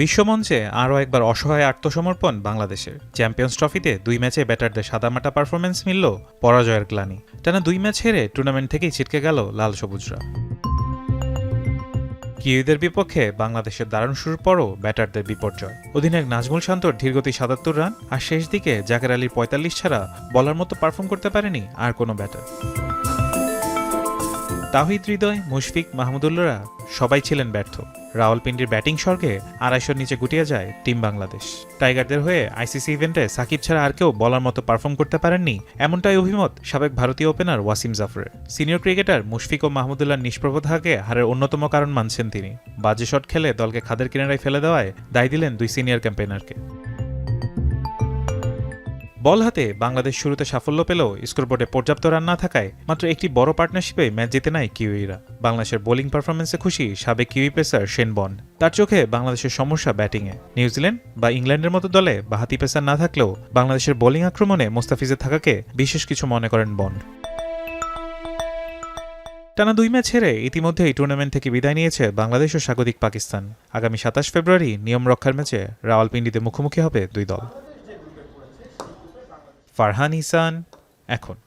বিশ্বমঞ্চে আরও একবার অসহায় আত্মসমর্পণ বাংলাদেশের। চ্যাম্পিয়ন্স ট্রফিতে ২ ম্যাচে ব্যাটারদের সাদামাটা পারফরম্যান্স মিলল পরাজয়ের গ্লানি। টানা ২ ম্যাচ হেরে টুর্নামেন্ট থেকেই ছিটকে গেল লাল সবুজরা। কিউইদের বিপক্ষে বাংলাদেশের দারুণ শুরুর পরও ব্যাটারদের বিপর্যয়। অধিনায়ক নাজমুল শান্তর ধীরগতি ৭৭ রান, আর শেষ দিকে জাকের আলীর ৪৫ ছাড়া বলার মতো পারফর্ম করতে পারেনি আর কোনো ব্যাটার। তাওহিদ হৃদয়, মুশফিক, মাহমুদুল্লাহরা সবাই ছিলেন ব্যর্থ। রাওয়ালপিন্ডির ব্যাটিং স্বর্গে ২৫০ নিচে গুটিয়ে যায় টিম বাংলাদেশ। টাইগারদের হয়ে আইসিসি ইভেন্টে সাকিব ছাড়া আর কেউ বলার মতো পারফর্ম করতে পারেননি, এমনটাই অভিমত সাবেক ভারতীয় ওপেনার ওয়াসিম জাফরের। সিনিয়র ক্রিকেটার মুশফিক ও মাহমুদুল্লাহর নিষ্প্রভতাকে হারের অন্যতম কারণ মানছেন তিনি। বাজে শট খেলে দলকে খাদের কিনারায় ফেলে দেওয়ায় দায় দিলেন ২ সিনিয়র ক্যাম্পেইনারকে। বল হাতে বাংলাদেশ শুরুতে সাফল্য পেলেও স্কোরবোর্ডে পর্যাপ্ত রান না থাকায় মাত্র একটি বড় পার্টনারশিপে ম্যাচ জিতে নেয় কিউইরা। বাংলাদেশের বোলিং পারফরমেন্সে খুশি সাবেক কিউই পেসার শেন বন্ড। তার চোখে বাংলাদেশের সমস্যা ব্যাটিংয়ে। নিউজিল্যান্ড বা ইংল্যান্ডের মতো দলে বাহাতি পেসার না থাকলেও বাংলাদেশের বোলিং আক্রমণে মোস্তাফিজের থাকাকে বিশেষ কিছু মনে করেন বন্ড। টানা ২ ম্যাচ হেরে ইতিমধ্যে এই টুর্নামেন্ট থেকে বিদায় নিয়েছে বাংলাদেশ ও স্বাগতিক পাকিস্তান। আগামী ২৭ ফেব্রুয়ারি নিয়ম রক্ষার ম্যাচে রাওয়ালপিন্ডিতে মুখোমুখি হবে দুই দল। ফারহান ইসান, এখন।